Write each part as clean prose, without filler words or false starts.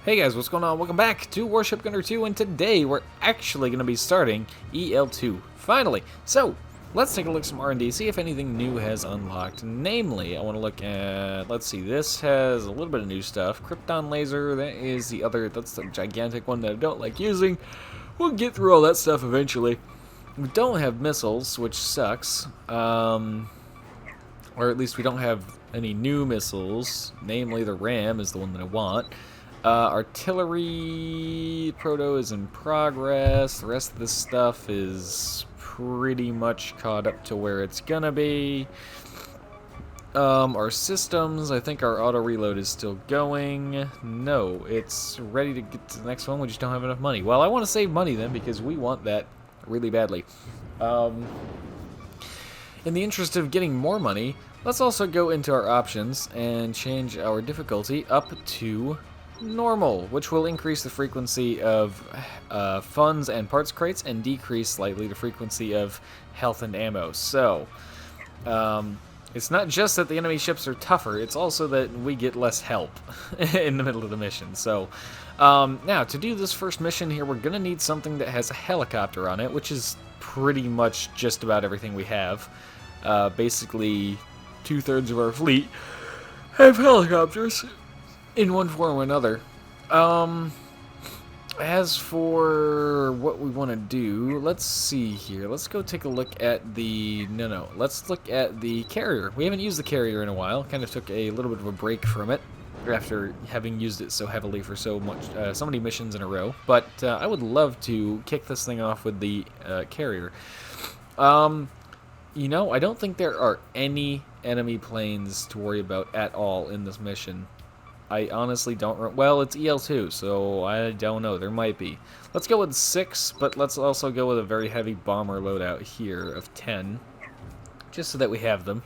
Hey guys, what's going on? Welcome back to Warship Gunner 2, and today we're actually going to be starting EL2, finally. So, let's take a look at some R&D, see if anything new has unlocked. Namely, I want to look at, let's see, this has a little bit of new stuff. Krypton laser, that is the other, that's the gigantic one that I don't like using. We'll get through all that stuff eventually. We don't have missiles, which sucks. Or at least we don't have any new missiles. Namely, the RAM is the one that I want. Artillery proto is in progress. The rest of this stuff is pretty much caught up to where it's gonna be. Our systems, I think our auto reload is still going. No, it's ready to get to the next one. We just don't have enough money. Well, I want to save money then because we want that really badly. In the interest of getting more money, let's also go into our options and change our difficulty up to normal, which will increase the frequency of funds and parts crates and decrease slightly the frequency of health and ammo. So, it's not just that the enemy ships are tougher, it's also that we get less help in the middle of the mission. So, now, to do this first mission here, we're going to need something that has a helicopter on it, which is pretty much just about everything we have. Basically, 2/3 of our fleet have helicopters in one form or another. As for what we want to do, let's see here. Let's go take a look at the... Let's look at the carrier. We haven't used the carrier in a while. Kind of took a little bit of a break from it after having used it so heavily for so many missions in a row. But I would love to kick this thing off with the carrier. You know, I don't think there are any enemy planes to worry about at all in this mission. I honestly don't... Well, it's EL2, so I don't know. There might be. Let's go with 6, but let's also go with a very heavy bomber loadout here of 10. Just so that we have them.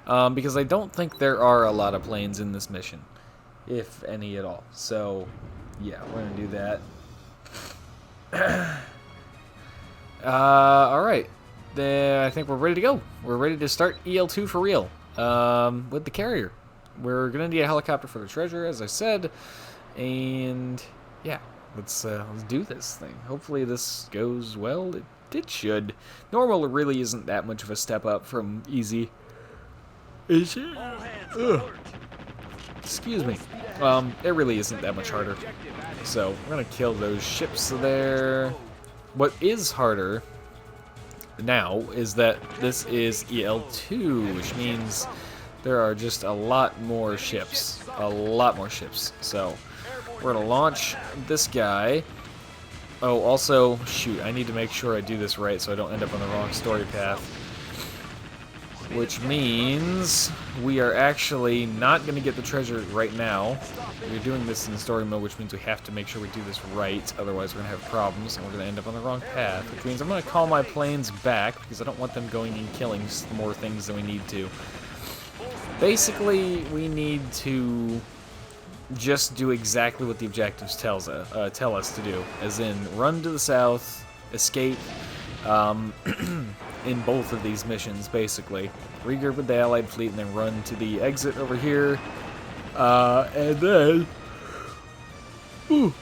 Because I don't think there are a lot of planes in this mission. If any at all. So, yeah, we're going to do that. Alright. I think we're ready to go. We're ready to start EL2 for real. With the carrier. We're gonna need a helicopter for the treasure, as I said, and yeah, let's do this thing. Hopefully this goes well. It should. Normal really isn't that much of a step up from easy. Is it? Ugh. Excuse me. It really isn't that much harder. So we're gonna kill those ships there. What is harder now is that this is EL2, which means there are just a lot more ships. A lot more ships. So, we're going to launch this guy. Oh, also, shoot, I need to make sure I do this right so I don't end up on the wrong story path. Which means we are actually not going to get the treasure right now. We're doing this in story mode, which means we have to make sure we do this right. Otherwise, we're going to have problems and we're going to end up on the wrong path. Which means I'm going to call my planes back because I don't want them going and killing more things than we need to. Basically, we need to just do exactly what the objectives tell us to do, as in run to the south, escape in both of these missions, basically. Regroup with the Allied fleet and then run to the exit over here, and then... Ooh,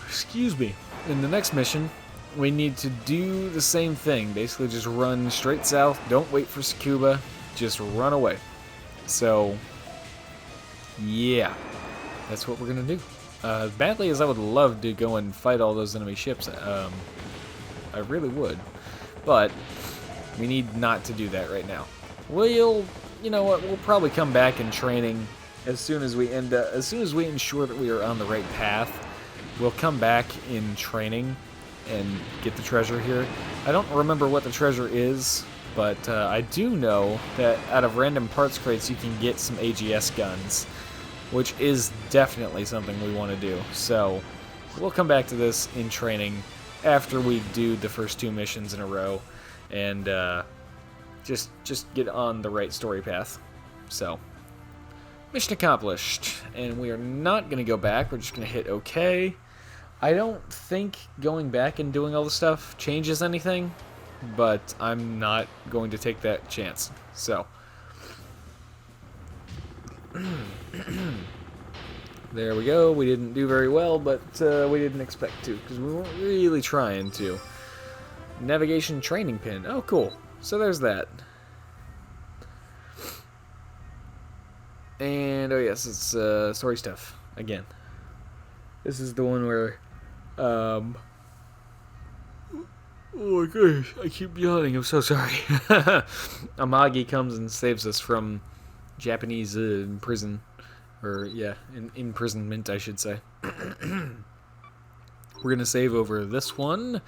excuse me. In the next mission, we need to do the same thing. Basically, just run straight south, don't wait for Tsukuba, just run away. So, yeah, that's what we're going to do. As badly as I would love to go and fight all those enemy ships, I really would. But we need not to do that right now. You know what, we'll probably come back in training as soon as we ensure that we are on the right path. We'll come back in training and get the treasure here. I don't remember what the treasure is. But I do know that out of random parts crates you can get some AGS guns, which is definitely something we want to do. So we'll come back to this in training after we do the first 2 missions in a row and just get on the right story path. So, mission accomplished. And we are not going to go back. We're just going to hit OK. I don't think going back and doing all the stuff changes anything. But I'm not going to take that chance. So, There we go. We didn't do very well, but we didn't expect to, because we weren't really trying to. Navigation training pin. Oh, cool. So there's that. And, oh yes, it's story stuff, again. This is the one where, oh my gosh, I keep yawning, I'm so sorry. Amagi comes and saves us from Japanese prison, or, yeah, imprisonment, I should say. We're going to save over this one.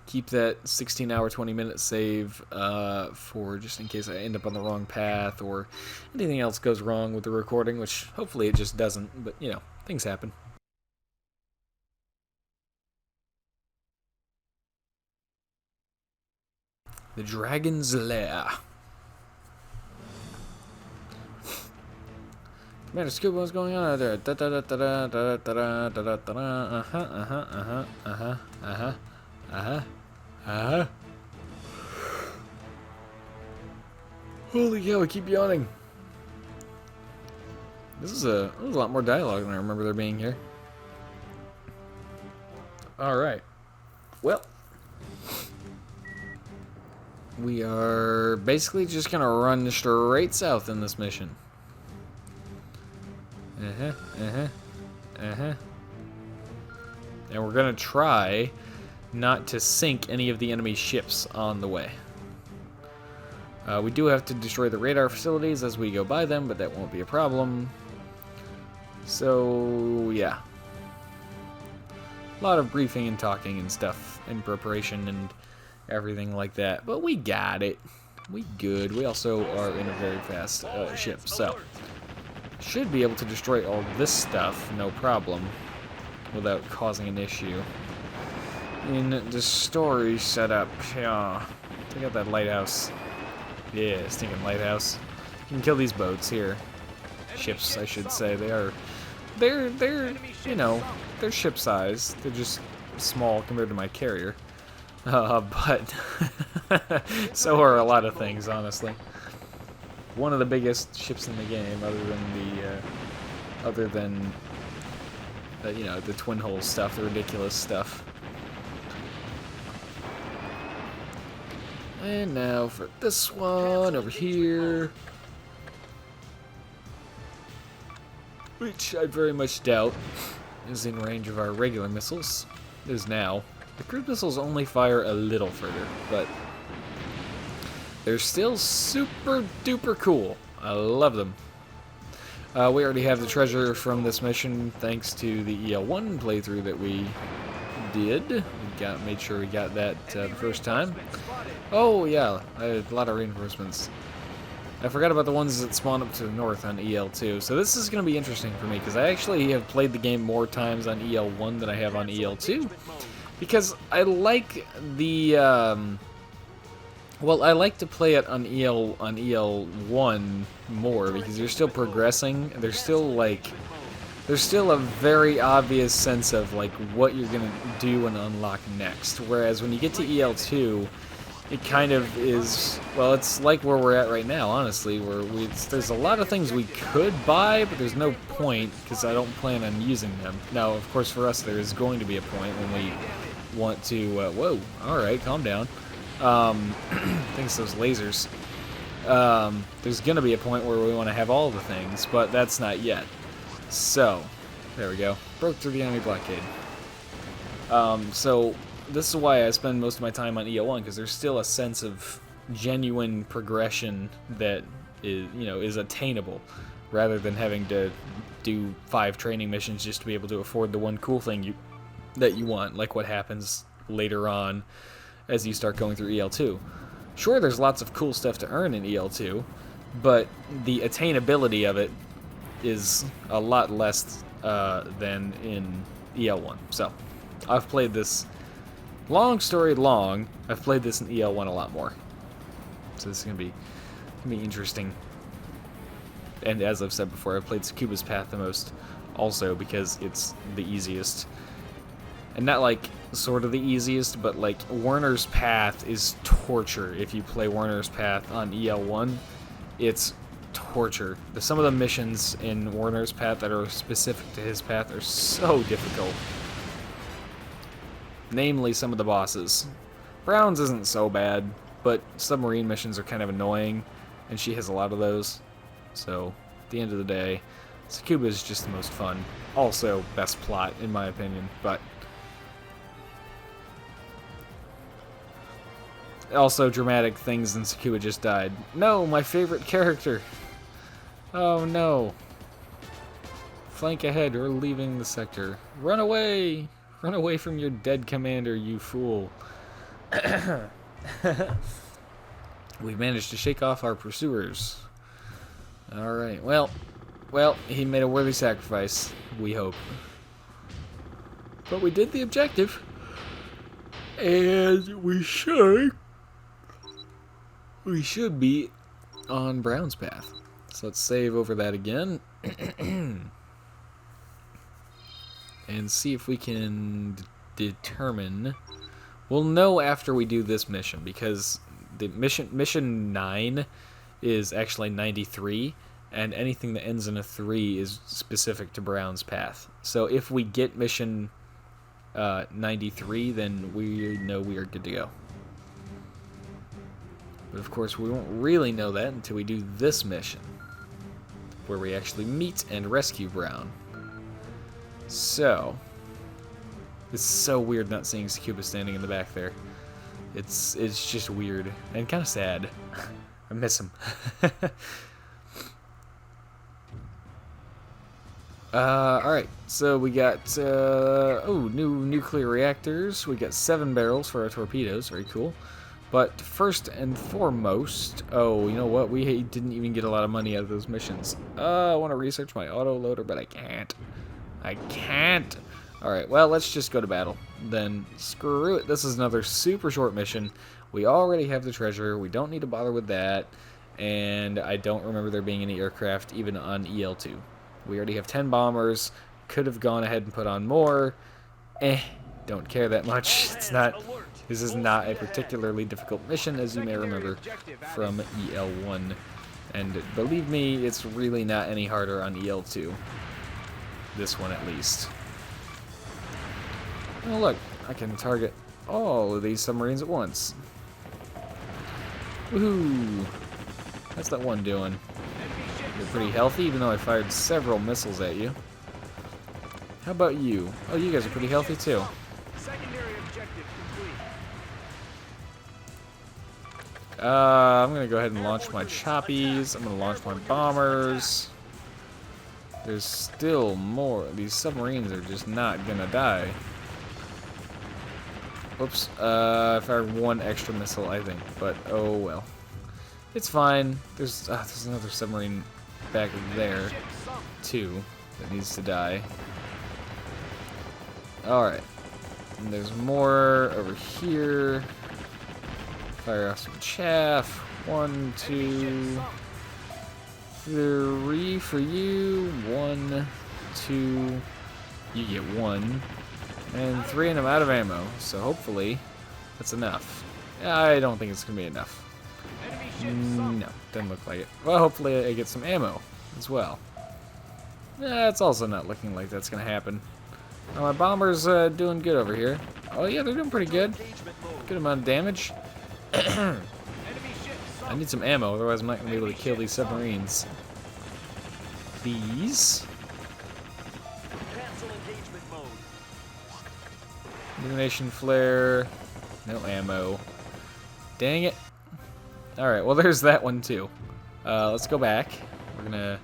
Keep that 16-hour, 20-minute save for just in case I end up on the wrong path or anything else goes wrong with the recording, which hopefully it just doesn't, but, you know, things happen. The Dragon's Lair. Commander Scuba, what's going on out there? Holy cow, I keep yawning. There's a lot more dialogue than I remember there being here. Alright. Well, we are basically just gonna run straight south in this mission. And we're gonna try not to sink any of the enemy ships on the way. We do have to destroy the radar facilities as we go by them, but that won't be a problem. So, yeah. A lot of briefing and talking and stuff in preparation and everything like that. But we got it. We good. We also are in a very fast ship, so should be able to destroy all this stuff, no problem, without causing an issue. In the story setup, yeah, check out that lighthouse. Yeah, stinking lighthouse. You can kill these boats here. Ships, I should say. They're, you know, they're ship size. They're just small compared to my carrier. But so are a lot of things, honestly. One of the biggest ships in the game, other than you know, the twin hull stuff, the ridiculous stuff. And now for this one over here, which I very much doubt is in range of our regular missiles. It is now. The cruise missiles only fire a little further, but they're still super duper cool. I love them. We already have the treasure from this mission thanks to the EL1 playthrough that we did. We made sure we got that the first time. Oh yeah, a lot of reinforcements. I forgot about the ones that spawn up to the north on EL2. So this is going to be interesting for me because I actually have played the game more times on EL1 than I have on EL2. Because I like the, well, I like to play it on EL1 more because you're still progressing. There's still a very obvious sense of like what you're gonna do and unlock next. Whereas when you get to EL2, it kind of is, well, it's like where we're at right now, honestly, where there's a lot of things we could buy, but there's no point because I don't plan on using them. Now, of course, for us, there is going to be a point when we want to, whoa, alright, calm down. Thanks those lasers. There's gonna be a point where we want to have all the things, but that's not yet. So, there we go. Broke through the enemy blockade. So, this is why I spend most of my time on EL1, because there's still a sense of genuine progression that is, you know, is attainable, rather than having to do 5 training missions just to be able to afford the one cool thing that you want, like what happens later on as you start going through EL2. Sure, there's lots of cool stuff to earn in EL2, but the attainability of it is a lot less than in EL1. So, I've played this, long story long, I've played this in EL1 a lot more. So this is gonna be interesting. And as I've said before, I've played Tsukuba's Path the most, also because it's the easiest. And not like sort of the easiest, but like Werner's Path is torture if you play Werner's Path on EL1. It's torture. Some of the missions in Warner's path that are specific to his path are so difficult. Namely, some of the bosses. Brown's isn't so bad, but submarine missions are kind of annoying, and she has a lot of those. So, at the end of the day, Tsukuba is just the most fun. Also, best plot, in my opinion, but... Also, dramatic things in Tsukuba just died. No, my favorite character! Oh no. Flank ahead, we're leaving the sector. Run away! Run away from your dead commander, you fool. We've managed to shake off our pursuers. Alright, well, he made a worthy sacrifice, we hope. But we did the objective. And we should be on Brown's path. So let's save over that again. And see if we can determine. We'll know after we do this mission, because the mission 9 is actually 93, and anything that ends in a 3 is specific to Brown's path. So if we get mission 93, then we know we are good to go. But of course, we won't really know that until we do this mission, where we actually meet and rescue Brown. So, it's so weird not seeing Tsukuba standing in the back there. It's just weird and kind of sad. I miss him. Alright, so we got, new nuclear reactors. We got 7 barrels for our torpedoes, very cool. But first and foremost, oh, you know what? We didn't even get a lot of money out of those missions. I want to research my autoloader, but I can't. Alright, well, let's just go to battle. Then, screw it. This is another super short mission. We already have the treasure. We don't need to bother with that. And I don't remember there being any aircraft, even on EL2. We already have 10 bombers. Could have gone ahead and put on more. Don't care that much. This is not a particularly difficult mission, as you may remember from EL1. And believe me, it's really not any harder on EL2. This one, at least. Oh, look. I can target all of these submarines at once. Woohoo! How's that one doing? You're pretty healthy, even though I fired several missiles at you. How about you? Oh, you guys are pretty healthy, too. Secondary objective complete. I'm gonna go ahead and launch my choppies. I'm gonna launch my bombers. There's still more. These submarines are just not gonna die. Oops. I fired one extra missile, I think, but oh well. It's fine. There's another submarine back there, too, that needs to die. Alright. And there's more over here. Fire off some chaff. 1, 2, 3 for you. 1, 2. You get 1. And 3, and I'm out of ammo. So hopefully that's enough. I don't think it's going to be enough. No, doesn't look like it. Well, hopefully I get some ammo as well. It's also not looking like that's going to happen. My bomber's doing good over here. Oh yeah, they're doing pretty good. Good amount of damage. I need some ammo, otherwise I'm not going to be able to kill these submarines. Please. Illumination flare. No ammo. Dang it. Alright, well there's that one too. Let's go back. We're gonna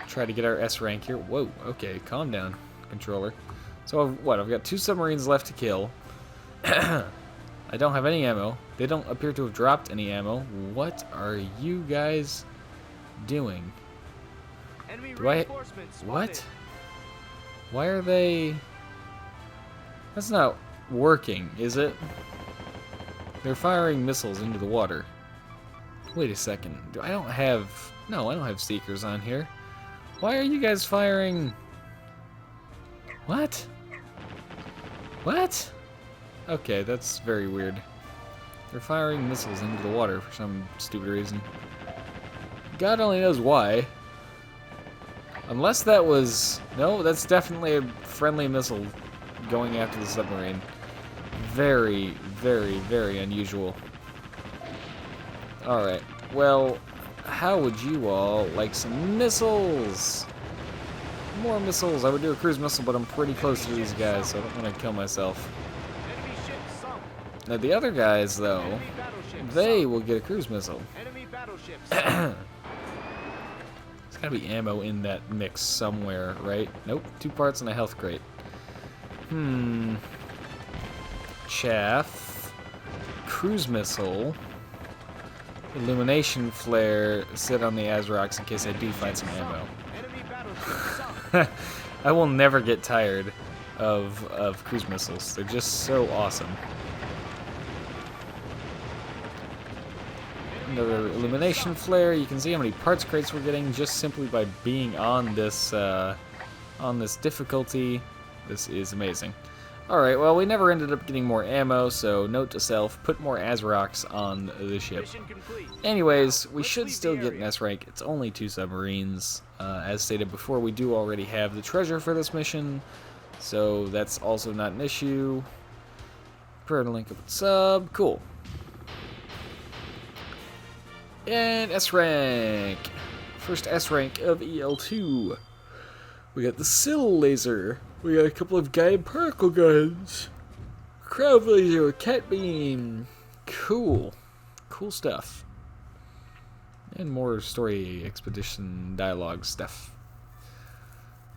try to get our S rank here. Whoa, okay, calm down, controller. So I've got 2 submarines left to kill. I don't have any ammo. They don't appear to have dropped any ammo. What are you guys doing? What? Why are they... That's not working, is it? They're firing missiles into the water. Wait a second. I don't have seekers on here. Why are you guys firing... What? What? Okay, that's very weird. They're firing missiles into the water for some stupid reason. God only knows why. Unless that was... No, that's definitely a friendly missile going after the submarine. Very, very, very unusual. Alright, well, how would you all like some missiles? More missiles. I would do a cruise missile, but I'm pretty close to these guys, so I don't want to kill myself. Enemy ship sunk. Now, the other guys, though, Enemy battleship they sunk. will get a cruise missile. Enemy battleship sunk. There's gotta be ammo in that mix somewhere, right? Nope, 2 parts and a health crate. Chaff. Cruise missile. Illumination flare. Sit on the Azerox in case I do find some ammo. Enemy battleship sunk. I will never get tired of cruise missiles. They're just so awesome. Another illumination flare. You can see how many parts crates we're getting just simply by being on this difficulty. This is amazing. Alright, well, we never ended up getting more ammo, so note to self, put more Azerox on the ship. Mission complete. Anyways, we Let's should leave still the get an area. S rank. It's only 2 submarines. As stated before, we do already have the treasure for this mission, so that's also not an issue. Prayer to link up with sub. Cool. And S rank. First S rank of EL2. We got the Sill laser. We got a couple of guide particle guns. Crowd laser, cat beam. Cool. Cool stuff. And more story expedition dialogue stuff.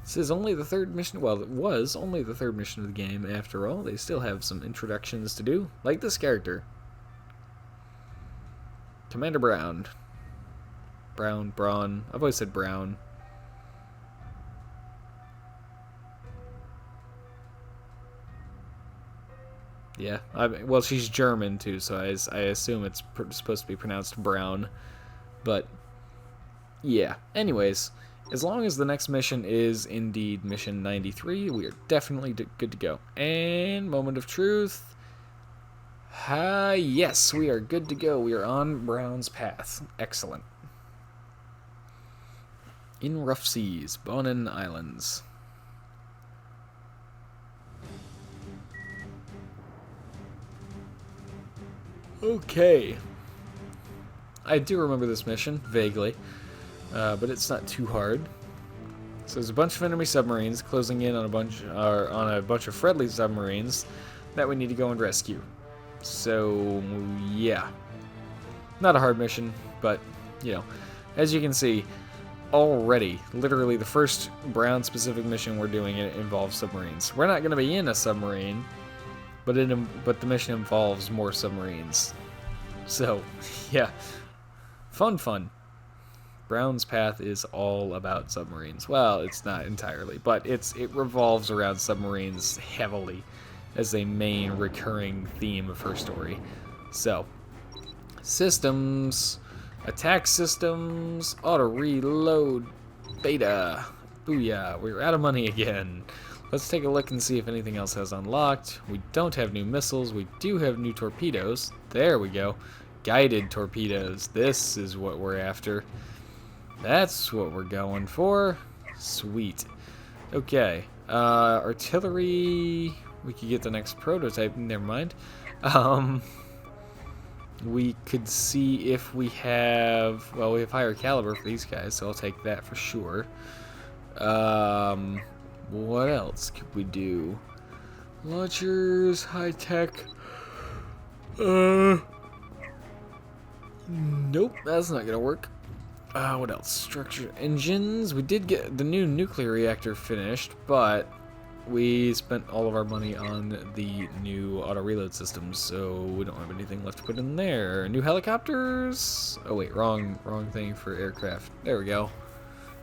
This is only the 3rd mission. Well, it was only the 3rd mission of the game after all. They still have some introductions to do. Like this character. Commander Brown. Braun. I've always said Brown. Yeah, well, she's German too, so I assume it's supposed to be pronounced Brown. But, yeah. Anyways, as long as the next mission is indeed mission 93, we are definitely good to go. And, moment of truth. Yes, we are good to go. We are on Brown's path. Excellent. In rough seas, Bonin Islands. Okay. I do remember this mission, vaguely, but it's not too hard. So there's a bunch of enemy submarines closing in on a bunch of friendly submarines that we need to go and rescue. So, yeah. Not a hard mission, but, you know, as you can see, already, literally the first Brown-specific mission we're doing, it involves submarines. We're not going to be in a submarine, but the mission involves more submarines. So, yeah. Fun. Brown's path is all about submarines. Well, it's not entirely, but it revolves around submarines heavily as a main recurring theme of her story. So, systems, attack systems, auto reload, beta. Booyah, we're out of money again. Let's take a look and see if anything else has unlocked. We don't have new missiles. We do have new torpedoes. There we go. Guided torpedoes. This is what we're after. That's what we're going for. Sweet. Okay. Artillery. We could get the next prototype. Never mind. We could see if we have... Well, we have higher caliber for these guys, so I'll take that for sure. What else could we do? Launchers, high tech. Nope, that's not gonna work. What else? Structure engines. We did get the new nuclear reactor finished, but we spent all of our money on the new auto reload systems, so we don't have anything left to put in there. New helicopters. Oh wait, wrong thing for aircraft. There we go.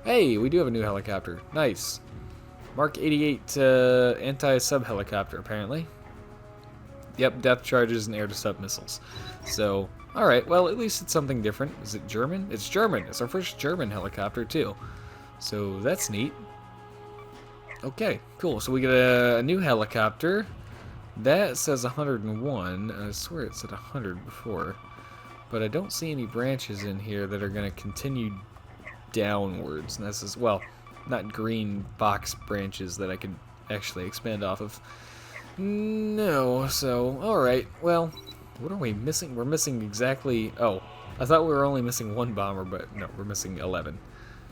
Hey, we do have a new helicopter. Nice. Mark 88 anti-sub helicopter, apparently. Yep, depth charges and air-to-sub missiles. So, alright, well, at least it's something different. Is it German? It's German. It's our first German helicopter, too. So, that's neat. Okay, cool. So we get a new helicopter. That says 101. I swear it said 100 before. but I don't see any branches in here that are going to continue downwards. And this is, well, not green box branches that I could actually expand off of. No, so, alright, well, what are we missing? We're missing exactly, oh, I thought we were only missing 1 bomber, but no, we're missing 11.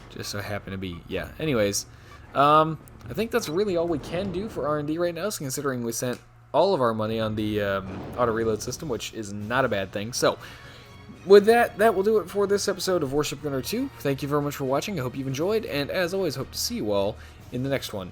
Just so happen to be, yeah. Anyways, I think that's really all we can do for R&D right now, so considering we sent all of our money on the auto-reload system, which is not a bad thing. So, with that, that will do it for this episode of Warship Gunner 2. Thank you very much for watching. I hope you've enjoyed, and as always, hope to see you all in the next one.